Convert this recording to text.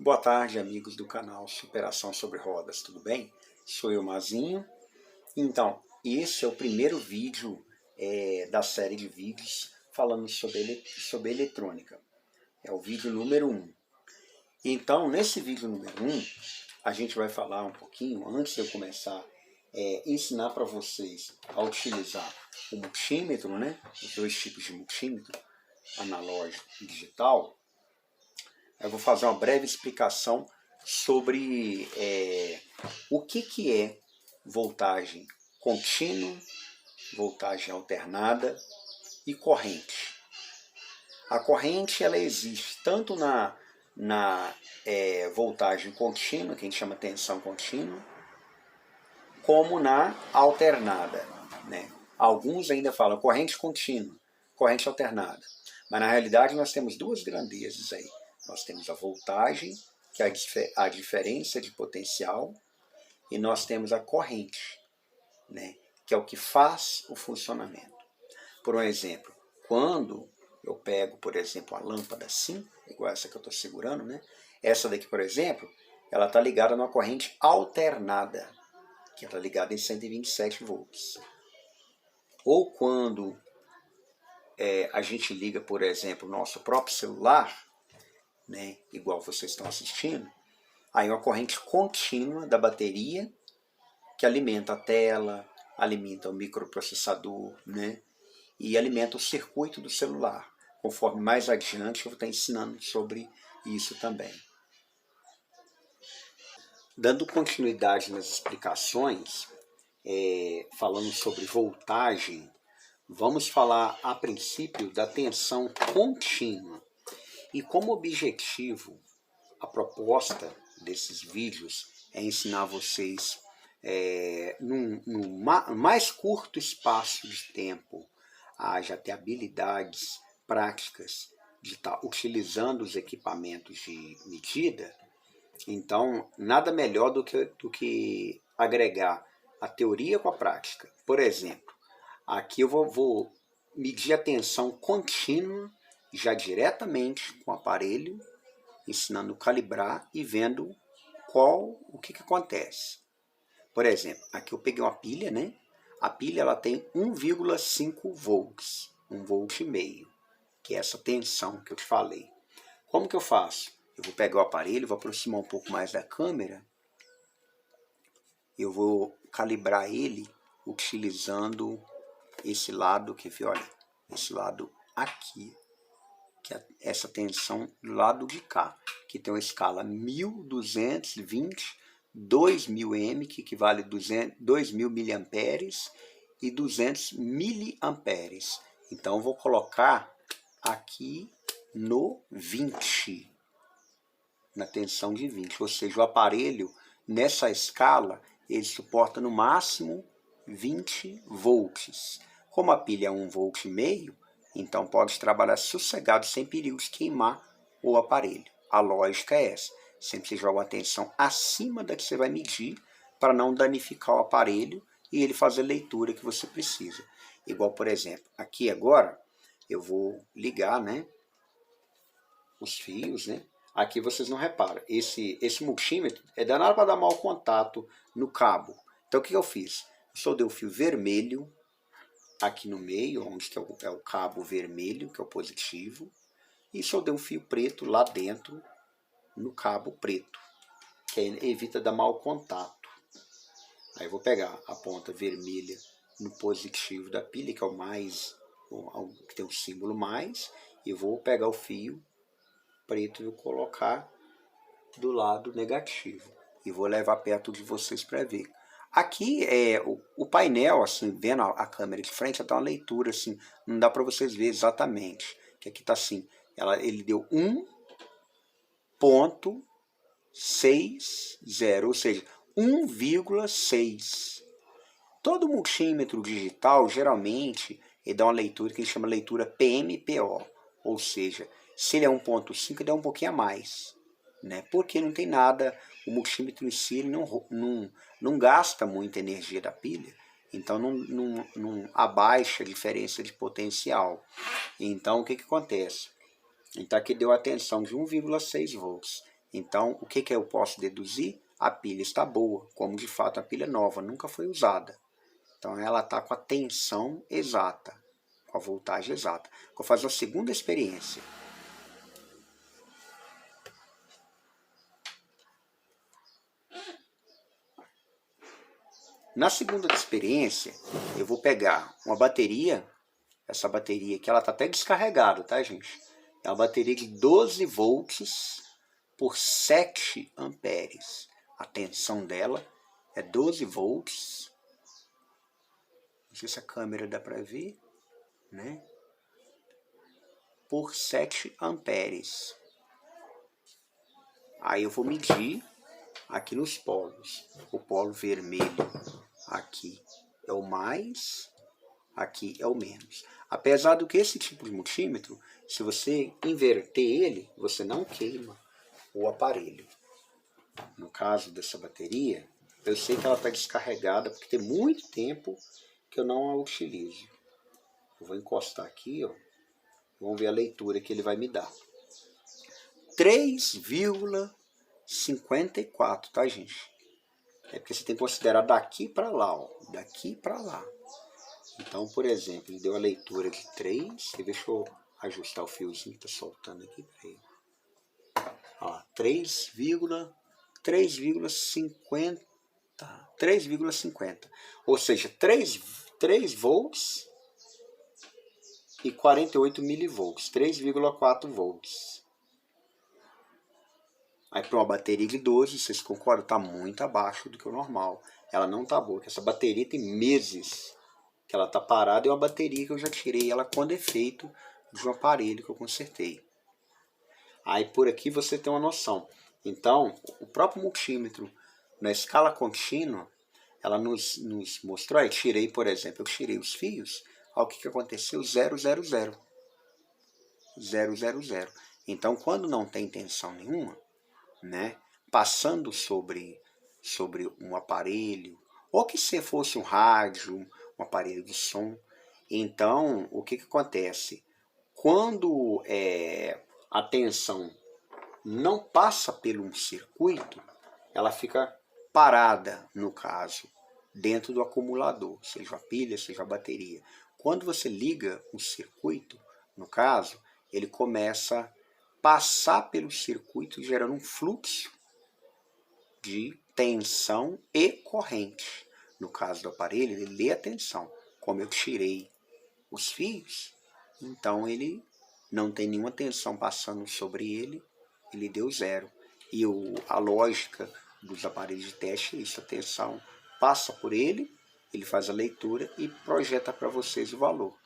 Boa tarde, amigos do canal Superação sobre Rodas, tudo bem? Sou eu, Mazinho. Então, esse é o primeiro vídeo da série de vídeos falando sobre eletrônica. É o vídeo número 1. Então, nesse vídeo número 1, a gente vai falar um pouquinho, antes de eu começar, ensinar para vocês a utilizar o multímetro, né? Os dois tipos de multímetro, analógico e digital. Eu vou fazer uma breve explicação sobre o que é voltagem contínua, voltagem alternada e corrente. A corrente ela existe tanto na voltagem contínua, que a gente chama tensão contínua, como na alternada, né? Alguns ainda falam corrente contínua, corrente alternada. Mas na realidade nós temos duas grandezas aí. Nós temos a voltagem, que é a diferença de potencial, e nós temos a corrente, né, que é o que faz o funcionamento. Por um exemplo, quando eu pego, por exemplo, a lâmpada assim, igual essa que eu estou segurando, né? Essa daqui, por exemplo, ela está ligada numa corrente alternada, que está ligada em 127 volts. Ou quando a gente liga, por exemplo, o nosso próprio celular, né, igual vocês estão assistindo, aí uma corrente contínua da bateria que alimenta a tela, alimenta o microprocessador, né, e alimenta o circuito do celular. Conforme mais adiante eu vou estar ensinando sobre isso também. Dando continuidade nas explicações, falando sobre voltagem, vamos falar a princípio da tensão contínua. E como objetivo, a proposta desses vídeos é ensinar vocês num mais curto espaço de tempo a já ter habilidades práticas de estar utilizando os equipamentos de medida. Então, nada melhor do que agregar a teoria com a prática. Por exemplo, aqui eu vou medir a tensão contínua já diretamente com o aparelho, ensinando a calibrar e vendo o que acontece. Por exemplo, aqui eu peguei uma pilha, né? A pilha ela tem 1,5 volts, 1,5 volt, que é essa tensão que eu te falei. Como que eu faço? Eu vou pegar o aparelho, vou aproximar um pouco mais da câmera, eu vou calibrar ele utilizando esse lado, olha, esse lado aqui, que é essa tensão do lado de cá, que tem uma escala 1220, 2000 M, que equivale a 2000 miliamperes, e 200 miliamperes. Então eu vou colocar aqui no 20, na tensão de 20, ou seja, o aparelho nessa escala ele suporta no máximo 20 volts. Como a pilha é 1,5 volt, então pode trabalhar sossegado sem perigo de queimar o aparelho. A lógica é essa. Sempre você joga a tensão acima da que você vai medir para não danificar o aparelho e ele fazer a leitura que você precisa. Igual, por exemplo, aqui agora eu vou ligar, né, os fios, né? Aqui vocês não reparam. Esse multímetro é danado para dar mau contato no cabo. Então o que eu fiz? Eu soldei o fio vermelho aqui no meio, onde que é o cabo vermelho, que é o positivo, e soldei um fio preto lá dentro, no cabo preto, que evita dar mau contato. Aí eu vou pegar a ponta vermelha no positivo da pilha, que é o mais, que tem o símbolo mais, e vou pegar o fio preto e vou colocar do lado negativo. E vou levar perto de vocês para ver. Aqui o painel, assim, vendo a câmera de frente, está uma leitura, assim, não dá para vocês verem exatamente. Que aqui está assim, ele deu 1,60, ou seja, 1,6. Todo multímetro digital, geralmente, ele dá uma leitura que ele chama leitura PMPO, ou seja, se ele é 1,5, ele dá um pouquinho a mais, né? Porque não tem nada, o multímetro em si ele não gasta muita energia da pilha, então não abaixa a diferença de potencial. Então o que acontece? Então aqui deu a tensão de 1,6 volts. Então, o que eu posso deduzir? A pilha está boa, como de fato a pilha nova, nunca foi usada. Então, ela está com a tensão exata, com a voltagem exata. Vou fazer uma segunda experiência. Na segunda experiência, eu vou pegar uma bateria, essa bateria aqui, ela está até descarregada, tá, gente? É uma bateria de 12 volts por 7 amperes. A tensão dela é 12 volts. Não sei se a câmera dá para ver, né? Por 7 amperes. Aí eu vou medir aqui nos polos. O polo vermelho aqui é o mais, aqui é o menos. Apesar do que esse tipo de multímetro, se você inverter ele, você não queima o aparelho. No caso dessa bateria, eu sei que ela está descarregada porque tem muito tempo que eu não a utilizo. Eu vou encostar aqui, ó. Vamos ver a leitura que ele vai me dar. 3,54, tá, gente? É porque você tem que considerar daqui para lá, ó. Daqui para lá. Então, por exemplo, ele deu a leitura de 3. Deixa eu ajustar o fiozinho que está soltando aqui. 3,50. 3,50. Ou seja, 3 volts e 48 milivolts. 3,4 volts. Aí para uma bateria de 12, vocês concordam? Está muito abaixo do que o normal. Ela não está boa. Essa bateria tem meses que ela está parada. É uma bateria que eu já tirei ela com defeito de um aparelho que eu consertei. Aí por aqui você tem uma noção. Então, o próprio multímetro, na escala contínua, ela nos mostrou. Aí tirei, por exemplo, eu tirei os fios. Olha o que aconteceu, 000. 000. Então, quando não tem tensão nenhuma, né, passando sobre um aparelho, ou que se fosse um rádio, um aparelho de som, então, o que acontece? Quando a tensão não passa pelo um circuito, ela fica parada, no caso, dentro do acumulador, seja a pilha, seja a bateria. Quando você liga o circuito, no caso, ele começa a passar pelo circuito, gerando um fluxo de tensão e corrente. No caso do aparelho, ele lê a tensão. Como eu tirei os fios, então ele não tem nenhuma tensão passando sobre ele, ele deu 0. E a lógica dos aparelhos de teste é isso, a tensão passa por ele, ele faz a leitura e projeta para vocês o valor.